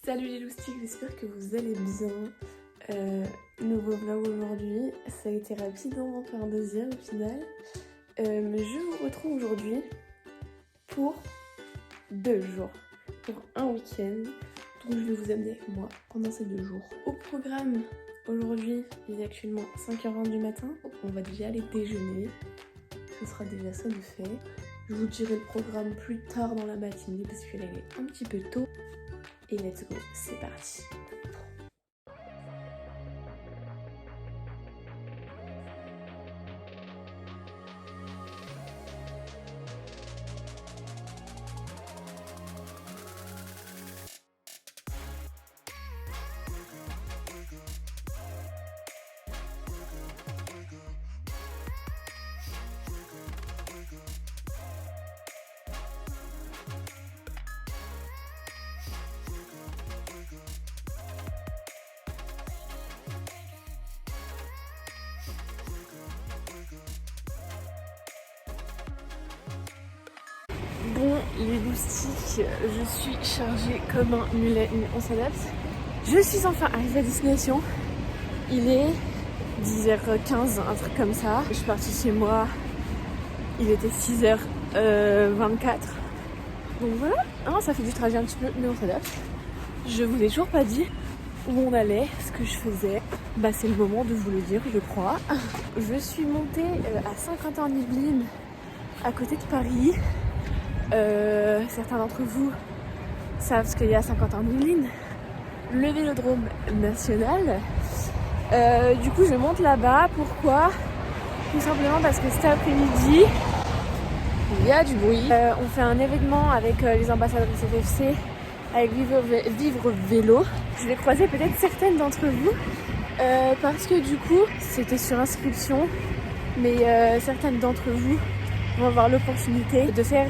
Salut les loustiques, j'espère que vous allez bien. Nouveau vlog aujourd'hui, ça a été rapide, on va en faire un deuxième au final. Mais je vous retrouve aujourd'hui pour 2 jours, pour un week-end. Donc je vais vous amener avec moi pendant ces 2 jours. Au programme, aujourd'hui, il est actuellement 5h20 du matin. On va déjà aller déjeuner, ce sera déjà ça de fait. Je vous dirai le programme plus tard dans la matinée parce que là il est un petit peu tôt. Et let's go, c'est parti. Bon, les loustiques, je suis chargée comme un mulet, mais on s'adapte. Je suis enfin arrivée à destination. Il est 10h15, un truc comme ça. Je suis partie chez moi, il était 6h24. Donc voilà, hein, ça fait du trajet un petit peu, mais on s'adapte. Je vous ai toujours pas dit où on allait, ce que je faisais. Bah c'est le moment de vous le dire, je crois. Je suis montée à Saint-Quentin-en-Yvelines, à côté de Paris. Certains d'entre vous savent ce qu'il y a à Saint-Quentin-en-Yvelines, le Vélodrome national. Du coup je monte là-bas, pourquoi? Tout simplement parce que cet après-midi il y a du bruit. On fait un événement avec les ambassadeurs du CFFC, avec Vivre Vélo. Je vais croiser peut-être certaines d'entre vous parce que du coup c'était sur inscription, mais certaines d'entre vous vont avoir l'opportunité de faire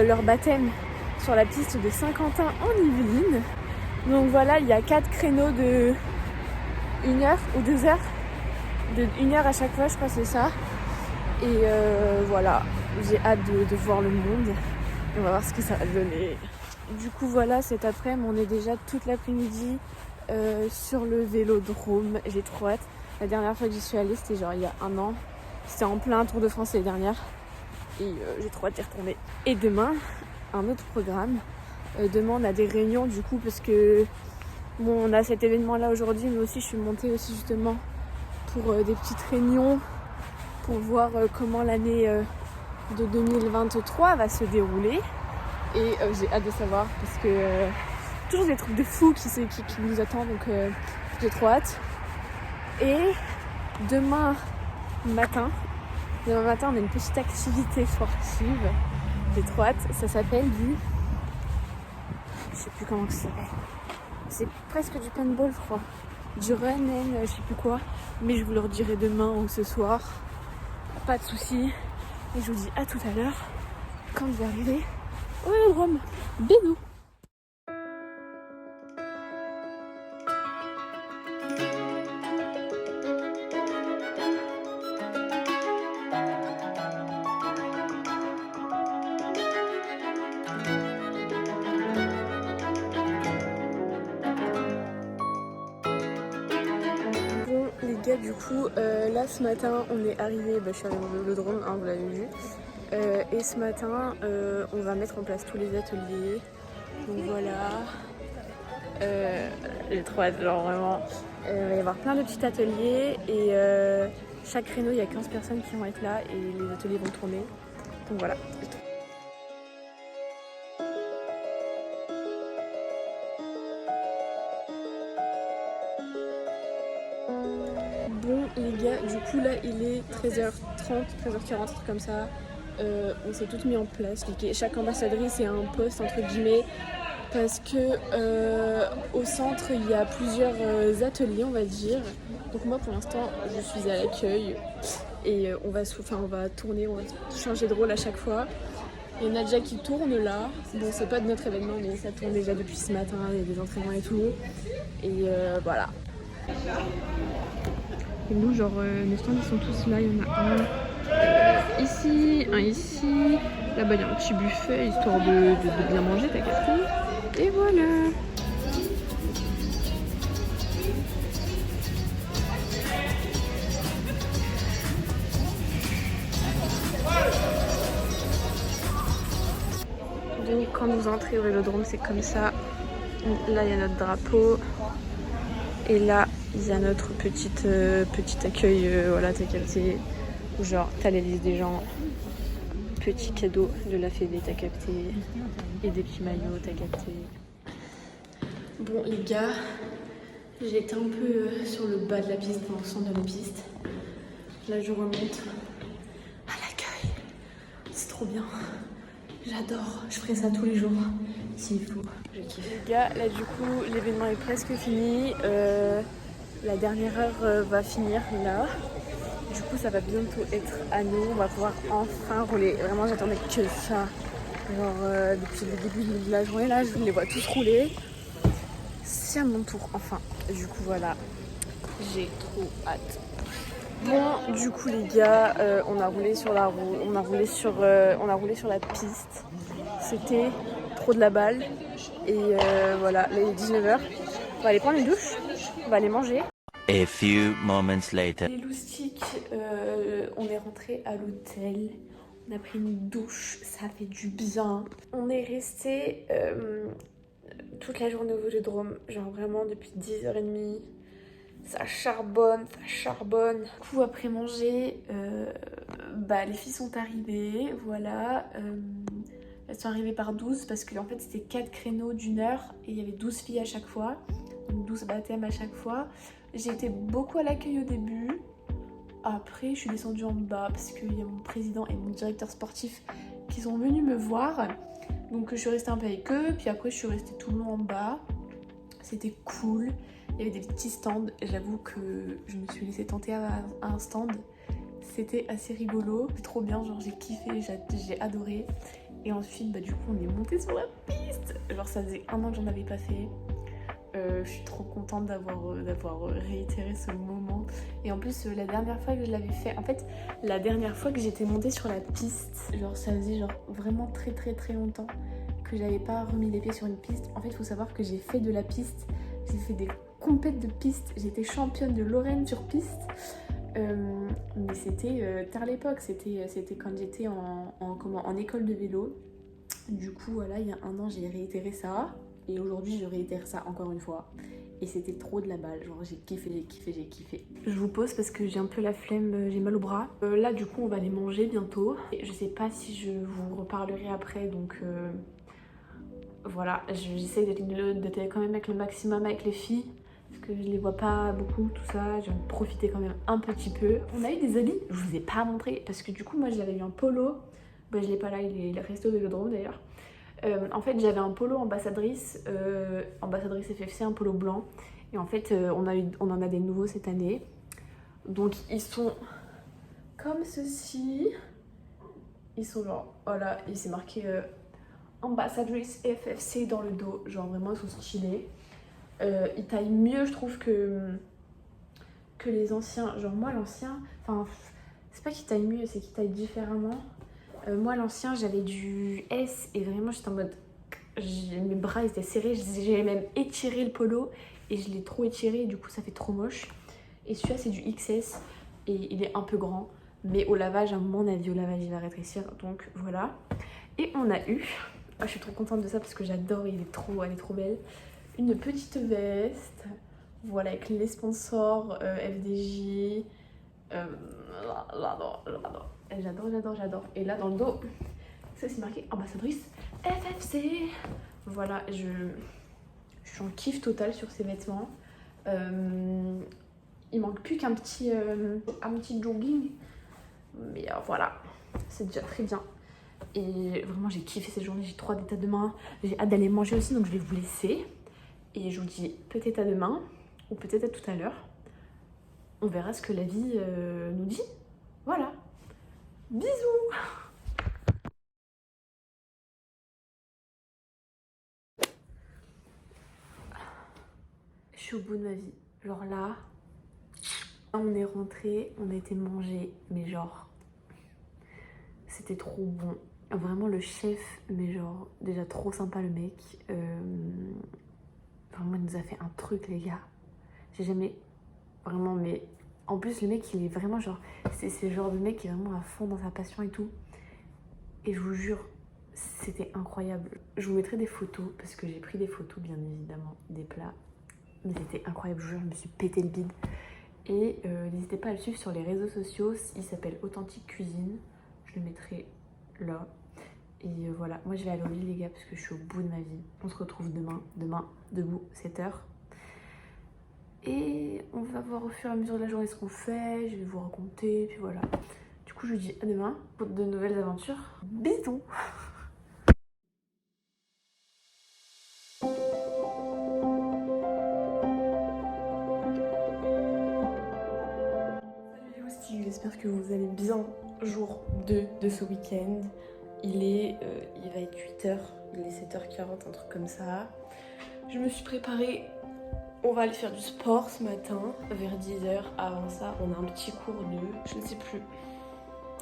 leur baptême sur la piste de Saint-Quentin-en-Yvelines. Donc voilà, il y a 4 créneaux de 1h ou 2h, de 1h à chaque fois, je crois que c'est ça. Et voilà, j'ai hâte de voir le monde. On va voir ce que ça va donner. Du coup voilà, cet après-midi, on est déjà toute l'après-midi sur le Vélodrome. J'ai trop hâte. La dernière fois que j'y suis allée, c'était genre il y a 1 an. C'était en plein Tour de France l'année dernière. Et j'ai trop hâte d'y retourner. Et demain, un autre programme. Demain, on a des réunions du coup parce que bon, on a cet événement là aujourd'hui, mais aussi je suis montée aussi justement pour des petites réunions pour voir comment l'année de 2023 va se dérouler. Et j'ai hâte de savoir parce que toujours des trucs de fous qui nous attendent, donc j'ai trop hâte. Et demain matin, on a une petite activité sportive. J'ai trop hâte. Ça s'appelle je sais plus comment ça s'appelle. C'est presque du paintball, je crois. Du run and je sais plus quoi. Mais je vous le redirai demain ou ce soir. Pas de soucis. Et je vous dis à tout à l'heure quand je vais arriver au Vélodrome. Bisous. Du coup, là ce matin on est arrivé, je suis arrivée au Vélodrome, hein, vous l'avez vu. Et ce matin on va mettre en place tous les ateliers. Donc voilà. J'ai trop hâte, genre vraiment. Il va y avoir plein de petits ateliers et chaque créneau il y a 15 personnes qui vont être là et les ateliers vont tourner. Donc voilà. Bon les gars, du coup là il est 13h30, 13h40, un truc comme ça. On s'est toutes mis en place. Chaque ambassadrice est un poste entre guillemets parce que au centre il y a plusieurs ateliers on va dire. Donc moi pour l'instant je suis à l'accueil et on va tourner, on va changer de rôle à chaque fois. Il y en a déjà qui tournent là. Bon c'est pas de notre événement mais ça tourne déjà depuis ce matin, il y a des entraînements et tout. Et voilà. Et nous, genre, nos stands ils sont tous là, il y en a un ici, un ici. Là-bas, il y a un petit buffet histoire de bien manger, t'as capté. Et voilà. quand vous entrez au Vélodrome, c'est comme ça. Là, il y a notre drapeau. Et là, il y a notre petit accueil, voilà, t'as capté. Où genre, t'as les listes des gens. Petit cadeau de la Fédé, t'as capté. Et des petits maillots, t'as capté. Bon, les gars, j'étais un peu sur le bas de la piste, dans le centre de la piste. Là, je remonte à l'accueil. C'est trop bien. J'adore. Je ferai ça tous les jours. S'il faut. Je kiffe. Les gars, là, du coup, l'événement est presque fini. La dernière heure va finir là. Du coup, ça va bientôt être à nous. On va pouvoir enfin rouler. Vraiment, j'attendais que ça. Genre, depuis le début de la journée, là, je les vois tous rouler. C'est à mon tour, enfin. Du coup, voilà. J'ai trop hâte. Bon, du coup, les gars, on a roulé sur la roue. On a roulé sur la piste. C'était trop de la balle. Et voilà, là, il est 19h. On va aller prendre une douche. On va aller manger. A few moments later. Les loustiques, on est rentré à l'hôtel. On a pris une douche, ça fait du bien. On est resté toute la journée au Vélodrome, genre vraiment depuis 10h30. Ça charbonne, ça charbonne. Du coup, après manger, les filles sont arrivées, voilà. Elles sont arrivées par 12 parce qu'en fait c'était 4 créneaux d'une heure et il y avait 12 filles à chaque fois. Donc 12 baptêmes à chaque fois. J'ai été beaucoup à l'accueil au début. Après, je suis descendue en bas parce qu'il y a mon président et mon directeur sportif qui sont venus me voir. Donc je suis restée un peu avec eux. Puis après, je suis restée tout le long en bas. C'était cool. Il y avait des petits stands. J'avoue que je me suis laissée tenter à un stand. C'était assez rigolo. C'était trop bien. Genre, j'ai kiffé, j'ai adoré. Et ensuite, du coup, on est monté sur la piste. Genre, ça faisait 1 an que j'en avais pas fait. Je suis trop contente d'avoir réitéré ce moment. Et en plus, la dernière fois que je l'avais fait, en fait, la dernière fois que j'étais montée sur la piste, genre ça faisait genre vraiment très très très longtemps que j'avais pas remis les pieds sur une piste. En fait, il faut savoir que j'ai fait de la piste, j'ai fait des compètes de piste, j'étais championne de Lorraine sur piste. Mais c'était tard l'époque, c'était quand j'étais en école de vélo. Du coup, voilà, il y a 1 an, j'ai réitéré ça. Et aujourd'hui, je réitère ça encore une fois. Et c'était trop de la balle. Genre, j'ai kiffé, j'ai kiffé, j'ai kiffé. Je vous pose parce que j'ai un peu la flemme, j'ai mal au bras. Là, du coup, on va aller manger bientôt. Et je sais pas si je vous reparlerai après, donc voilà. J'essaie d'être quand même avec le maximum avec les filles. Parce que je les vois pas beaucoup, tout ça. Je vais en profiter quand même un petit peu. On a eu des habits, je vous ai pas montré. Parce que du coup, moi, j'avais eu un polo. Je l'ai pas là, il est resté au Vélodrome d'ailleurs. En fait, j'avais un polo ambassadrice FFC, un polo blanc. Et en fait, on en a des nouveaux cette année. Donc, ils sont comme ceci. Ils sont genre, voilà, il s'est marqué ambassadrice FFC dans le dos. Genre, vraiment, ils sont stylés. Ils taillent mieux, je trouve, que les anciens. Genre, moi, l'ancien, enfin, c'est pas qu'ils taillent mieux, c'est qu'ils taillent différemment. Moi, l'ancien, j'avais du S et vraiment, j'étais en mode. Mes bras étaient serrés, j'ai même étiré le polo et je l'ai trop étiré, du coup, ça fait trop moche. Et celui-là, c'est du XS et il est un peu grand, mais au lavage, à mon avis, au lavage, il va rétrécir, donc voilà. Et on a eu, je suis trop contente de ça parce que j'adore, elle est trop belle, une petite veste, voilà, avec les sponsors FDJ. J'adore. Et là, dans le dos, ça c'est marqué ambassadrice FFC. Voilà, je suis en kiff total sur ces vêtements. Il manque plus qu'un petit jogging. Mais voilà, c'est déjà très bien. Et vraiment, j'ai kiffé cette journée. J'ai trop hâte d'être à demain. J'ai hâte d'aller manger aussi, donc je vais vous laisser. Et je vous dis peut-être à demain ou peut-être à tout à l'heure. On verra ce que la vie nous dit. Voilà. Bisous. Je suis au bout de ma vie. Genre là, on est rentré, on a été manger, mais genre, c'était trop bon. Vraiment le chef, mais genre, déjà trop sympa le mec. Vraiment, il nous a fait un truc, les gars. J'ai jamais, vraiment, mais en plus, le mec, il est vraiment genre, c'est le genre de mec qui est vraiment à fond dans sa passion et tout. Et je vous jure, c'était incroyable. Je vous mettrai des photos parce que j'ai pris des photos bien évidemment des plats. Mais c'était incroyable, je vous jure, je me suis pété le bide. Et n'hésitez pas à le suivre sur les réseaux sociaux, il s'appelle Authentique Cuisine. Je le mettrai là. Et voilà, moi je vais aller au lit les gars parce que je suis au bout de ma vie. On se retrouve demain, debout, 7h. Et on va voir au fur et à mesure de la journée ce qu'on fait, je vais vous raconter, puis voilà. Du coup je vous dis à demain pour de nouvelles aventures. Bisous. Salut les loustiques, j'espère que vous allez bien. Jour 2 de ce week-end. Il va être 8h, il est 7h40, un truc comme ça. Je me suis préparée, on va aller faire du sport ce matin, vers 10h. Avant ça, on a un petit cours de, je ne sais plus.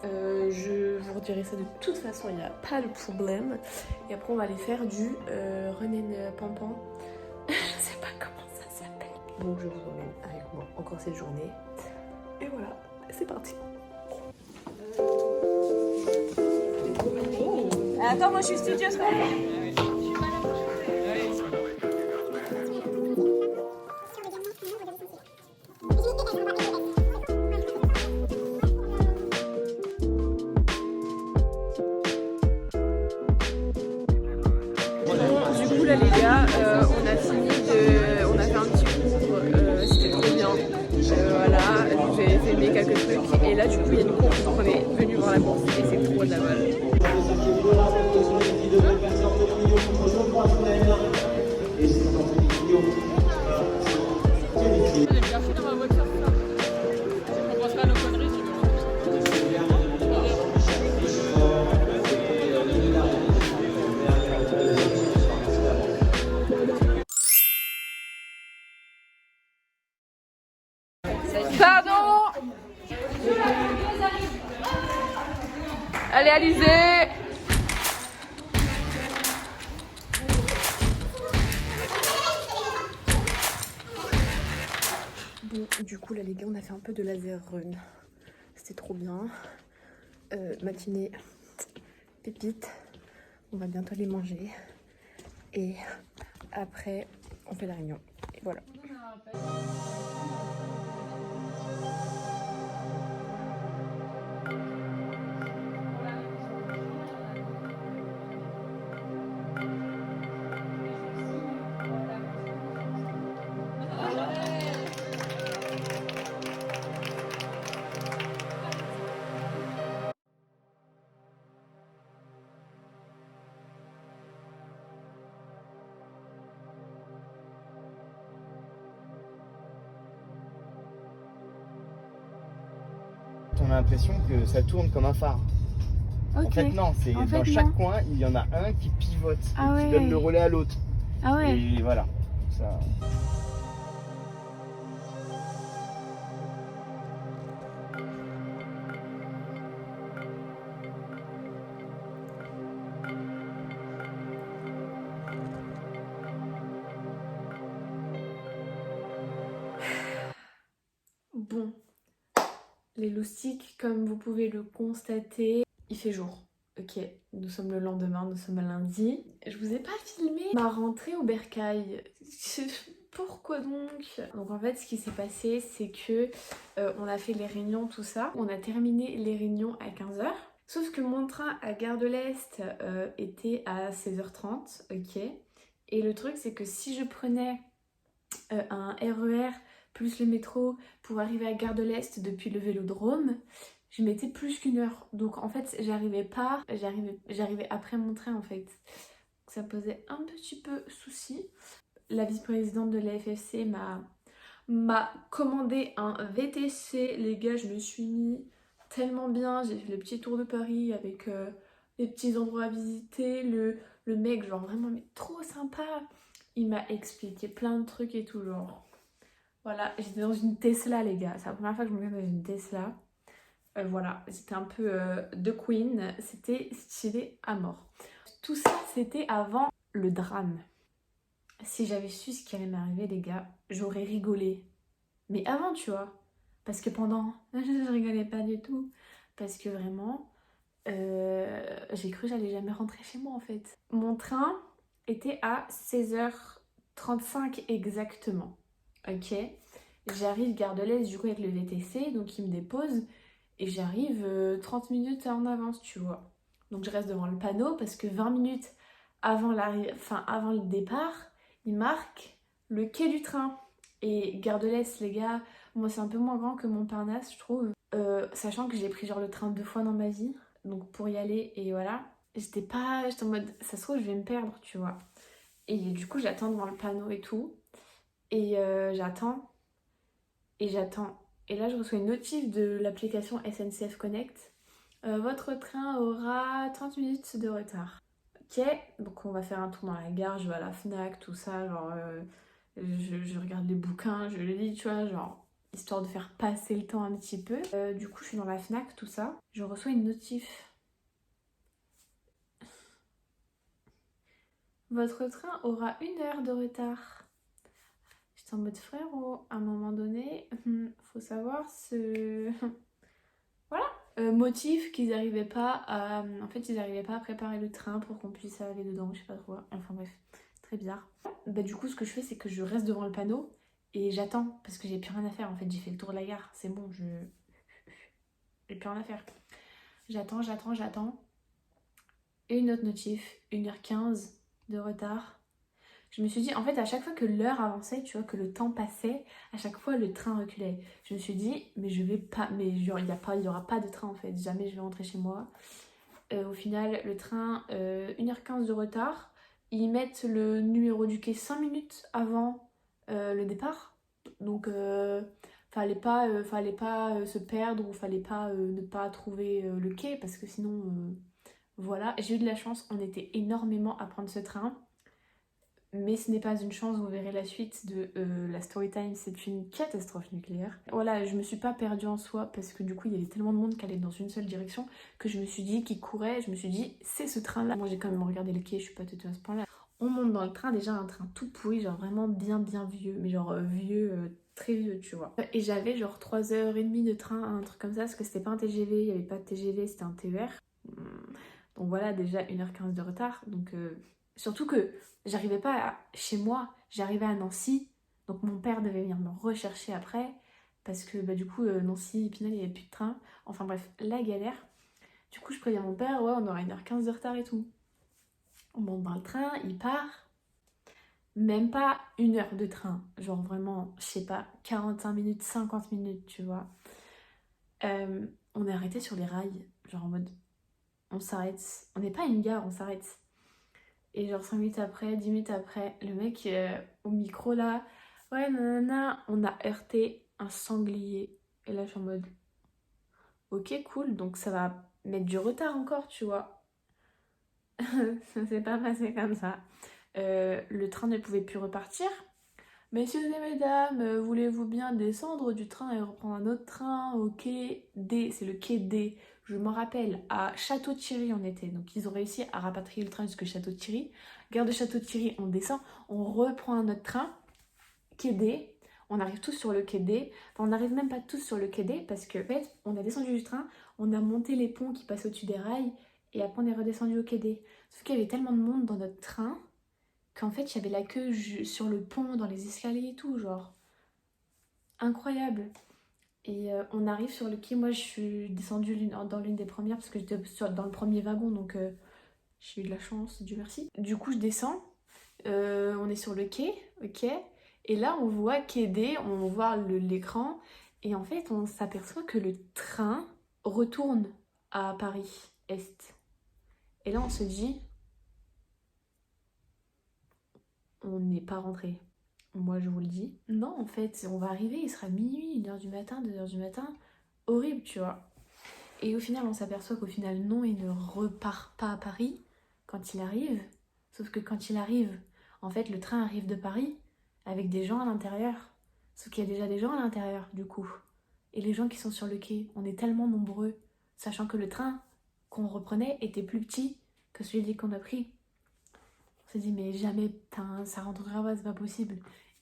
Je vous redirai ça de toute façon, il n'y a pas de problème. Et après, on va aller faire du run and pampan. Je ne sais pas comment ça s'appelle. Donc, je vous emmène avec moi encore cette journée. Et voilà, c'est parti. Attends, moi je suis studieuse quand même. Du coup là les gars, on a fait un petit cours, c'était trop bien. Voilà, j'ai filmé quelques trucs et là du coup il y a une course, donc on est venu voir la course et c'est trop de la balle. Pardon. Allez Alizé. Bon, du coup là les gars, on a fait un peu de laser run. C'était trop bien. Matinée pépite. On va bientôt les manger. Et après, on fait la réunion. Et voilà. On a l'impression que ça tourne comme un phare. Ok. En fait non, c'est dans chaque coin, il y en a un qui pivote, et qui donne le relais à l'autre. Ah ouais. Et voilà. Ça... Bon, les loustiques, comme vous pouvez le constater, il fait jour. Ok, nous sommes le lendemain, nous sommes à lundi. Je vous ai pas filmé ma rentrée au bercail. Pourquoi donc? Donc en fait, ce qui s'est passé, c'est que on a fait les réunions, tout ça. On a terminé les réunions à 15h. Sauf que mon train à Gare de l'Est était à 16h30, ok. Et le truc, c'est que si je prenais un RER plus le métro pour arriver à Gare de l'Est depuis le Vélodrome, je mettais plus qu'une heure. Donc en fait, j'arrivais après mon train en fait. Donc, ça posait un petit peu souci. La vice-présidente de la FFC m'a commandé un VTC. Les gars, je me suis mis tellement bien. J'ai fait le petit tour de Paris avec les petits endroits à visiter. Le mec, genre vraiment mais trop sympa. Il m'a expliqué plein de trucs et tout, genre. Voilà, j'étais dans une Tesla, les gars. C'est la première fois que je me mets dans une Tesla. Voilà, c'était un peu The Queen. C'était stylé à mort. Tout ça, c'était avant le drame. Si j'avais su ce qui allait m'arriver, les gars, j'aurais rigolé. Mais avant, tu vois. Parce que pendant, je rigolais pas du tout. Parce que vraiment, J'ai cru que j'allais jamais rentrer chez moi en fait. Mon train était à 16h35 exactement. Ok. J'arrive gare de l'Est du coup avec le VTC, donc il me dépose et j'arrive 30 minutes en avance, tu vois. Donc je reste devant le panneau parce que 20 minutes avant avant le départ, il marque le quai du train. Et gare de l'Est, les gars, moi c'est un peu moins grand que Montparnasse, je trouve. Sachant que j'ai pris genre le train 2 fois dans ma vie, donc pour y aller, et voilà. J'étais en mode, ça se trouve, je vais me perdre, tu vois. Et du coup, j'attends devant le panneau et tout. Et j'attends. Et j'attends. Et là, je reçois une notif de l'application SNCF Connect. Votre train aura 30 minutes de retard. Ok, donc on va faire un tour dans la gare, je vais à la Fnac, tout ça, genre je regarde les bouquins, je les lis, tu vois, genre histoire de faire passer le temps un petit peu. Du coup, je suis dans la Fnac, tout ça, je reçois une notif. Votre train aura 1 heure de retard. J'étais en mode frérot, à un moment donné, faut savoir ce... Voilà. Motif qu'ils n'arrivaient pas à... En fait, ils n'arrivaient pas à préparer le train pour qu'on puisse aller dedans, je sais pas trop. Enfin bref, très bizarre. Bah du coup, ce que je fais, c'est que je reste devant le panneau et j'attends, parce que j'ai plus rien à faire. En fait, j'ai fait le tour de la gare, c'est bon, j'ai plus rien à faire. J'attends. Et une autre notif, 1h15 de retard. Je me suis dit, en fait, à chaque fois que l'heure avançait, tu vois, que le temps passait, à chaque fois, le train reculait. Je me suis dit, mais je vais pas, mais genre, il y aura pas de train, en fait. Jamais je vais rentrer chez moi. Au final, le train, 1h15 de retard. Ils mettent le numéro du quai 5 minutes avant le départ. Donc, fallait pas se perdre ou fallait pas ne pas trouver le quai parce que sinon, voilà. J'ai eu de la chance, on était énormément à prendre ce train. Mais ce n'est pas une chance, vous verrez la suite de la story time, c'est une catastrophe nucléaire. Voilà, je me suis pas perdue en soi parce que du coup il y avait tellement de monde qui allait dans une seule direction que je me suis dit, qui courait, je me suis dit c'est ce train là. Moi j'ai quand même regardé le quai, je suis pas têtue à ce point là. On monte dans le train, déjà un train tout pourri, genre vraiment bien vieux, mais genre vieux, très vieux tu vois. Et j'avais genre 3h30 de train, un truc comme ça, parce que c'était pas un TGV, il y avait pas de TGV, c'était un TER. Donc voilà, déjà 1h15 de retard, donc... Surtout que j'arrivais pas chez moi, j'arrivais à Nancy, donc mon père devait venir me rechercher après, parce que bah, du coup Nancy, Épinal, il n'y avait plus de train. Enfin bref, la galère. Du coup je préviens mon père, ouais on aura 1h15 de retard et tout. On monte dans le train, il part. Même pas 1 heure de train, genre vraiment, je sais pas, 45 minutes, 50 minutes, tu vois. On est arrêté sur les rails, genre en mode, on s'arrête. On n'est pas à une gare, on s'arrête. Et genre 5 minutes après, 10 minutes après, le mec au micro là, ouais nanana, on a heurté un sanglier. Et là je suis en mode, ok cool, donc ça va mettre du retard encore, tu vois. Ça s'est pas passé comme ça. Le train ne pouvait plus repartir. Messieurs et mesdames, voulez-vous bien descendre du train et reprendre un autre train au quai D, c'est le quai D. Je me rappelle, à Château-Thierry on était, donc ils ont réussi à rapatrier le train jusqu'à Château-Thierry. Gare de Château-Thierry, on descend, on reprend un autre train, quai D. On arrive tous sur le quai D. Enfin, on n'arrive même pas tous sur le quai D parce que, en fait, on a descendu du train, on a monté les ponts qui passent au-dessus des rails et après on est redescendu au quai D. Sauf qu'il y avait tellement de monde dans notre train qu'en fait, il y avait la queue sur le pont, dans les escaliers et tout, genre. Incroyable. Et on arrive sur le quai. Moi, je suis descendue dans l'une des premières parce que j'étais dans le premier wagon, donc j'ai eu de la chance, Dieu merci. Du coup, je descends. On est sur le quai, ok. Et là, on voit quai D, on voit l'écran. Et en fait, on s'aperçoit que le train retourne à Paris Est. Et là, on se dit, on n'est pas rentré. Moi, je vous le dis. Non, en fait, on va arriver, il sera minuit, 1h du matin, 2h du matin. Horrible, tu vois. Et au final, on s'aperçoit qu'au final, non, il ne repart pas à Paris quand il arrive. Sauf que quand il arrive, en fait, le train arrive de Paris avec des gens à l'intérieur. Sauf qu'il y a déjà des gens à l'intérieur, du coup. Et les gens qui sont sur le quai, on est tellement nombreux, sachant que le train qu'on reprenait était plus petit que celui qu'on a pris. On s'est dit, mais jamais, ça rentrera pas, c'est pas possible.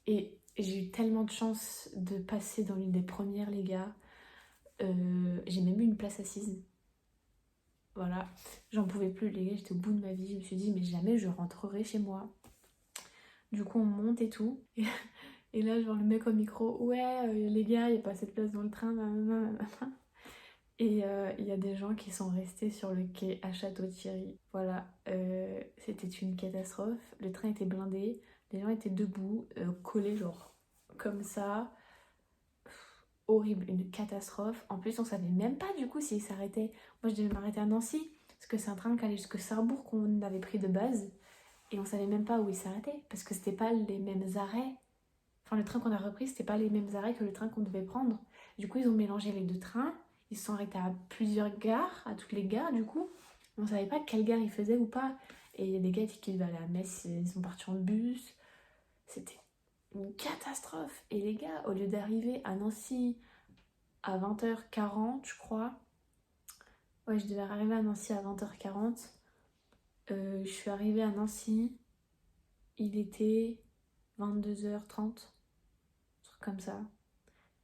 Et j'ai eu tellement de chance de passer dans l'une des premières, les gars. J'ai même eu une place assise. Voilà, j'en pouvais plus les gars, j'étais au bout de ma vie. Je me suis dit mais jamais je rentrerai chez moi. Du coup on monte et tout. Et là genre le mec au micro, ouais les gars, il n'y a pas assez de place dans le train. Et il y a des gens qui sont restés sur le quai à Château-Thierry. Voilà, c'était une catastrophe. Le train était blindé, les gens étaient debout, collés genre comme ça. Horrible, une catastrophe. En plus on savait même pas du coup s'il s'arrêtait. Moi je devais m'arrêter à Nancy, parce que c'est un train qui allait jusque Sarrebourg qu'on avait pris de base. Et on savait même pas où il s'arrêtait, parce que c'était pas les mêmes arrêts. Enfin le train qu'on a repris c'était pas les mêmes arrêts que le train qu'on devait prendre. Du coup ils ont mélangé les deux trains. Ils se sont arrêtés à plusieurs gares, à toutes les gares du coup. On savait pas quelle gare ils faisaient ou pas. Et il y a des gars qui devaient aller à Metz, ils sont partis en bus. C'était une catastrophe. Et les gars, au lieu d'arriver à Nancy à 20h40, je crois. Ouais, je devais arriver à Nancy à 20h40. Je suis arrivée à Nancy. Il était 22h30. Un truc comme ça.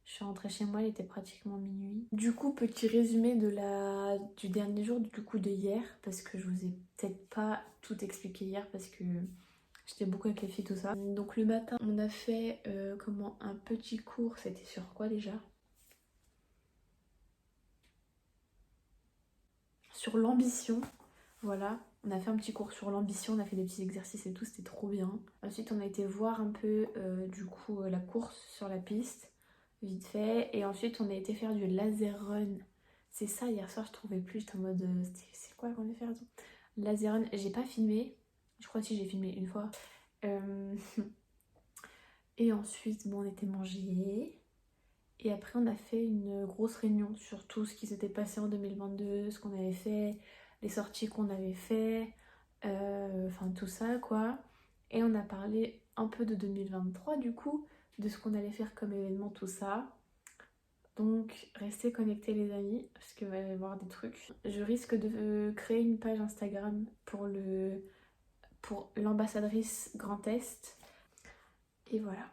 Je suis rentrée chez moi, il était pratiquement minuit. Du coup, petit résumé du dernier jour, du coup de hier, parce que je vous ai peut-être pas tout expliqué hier parce que j'étais beaucoup avec les filles, tout ça. Donc le matin, on a fait un petit cours, c'était sur quoi déjà? Sur l'ambition, voilà. On a fait un petit cours sur l'ambition, on a fait des petits exercices et tout, c'était trop bien. Ensuite, on a été voir un peu la course sur la piste. Vite fait, et ensuite on a été faire du laser run. C'est ça, hier soir je trouvais plus, j'étais en mode c'est quoi qu'on a fait? Laser run, j'ai pas filmé, je crois que si j'ai filmé une fois. Et ensuite bon, on était mangé, et après on a fait une grosse réunion sur tout ce qui s'était passé en 2022, ce qu'on avait fait, les sorties qu'on avait fait, enfin tout ça quoi. Et on a parlé un peu de 2023 du coup, de ce qu'on allait faire comme événement, tout ça. Donc restez connectés les amis, parce qu'il va y avoir des trucs. Je risque de créer une page Instagram pour l'ambassadrice Grand Est. Et voilà,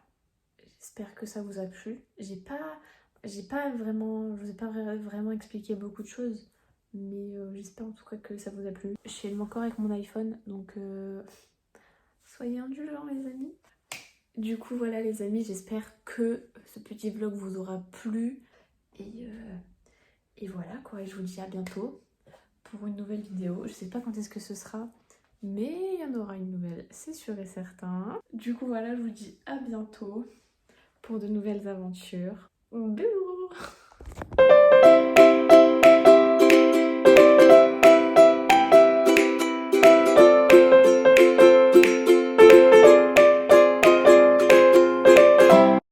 j'espère que ça vous a plu. Je vous ai pas vraiment expliqué beaucoup de choses, mais j'espère en tout cas que ça vous a plu. Je filme encore avec mon iPhone, donc soyez indulgents les amis. Du coup voilà les amis, j'espère que ce petit vlog vous aura plu. Et voilà quoi, et je vous dis à bientôt pour une nouvelle vidéo. Je sais pas quand est-ce que ce sera, mais il y en aura une nouvelle, c'est sûr et certain. Du coup voilà, je vous dis à bientôt pour de nouvelles aventures. Bisous.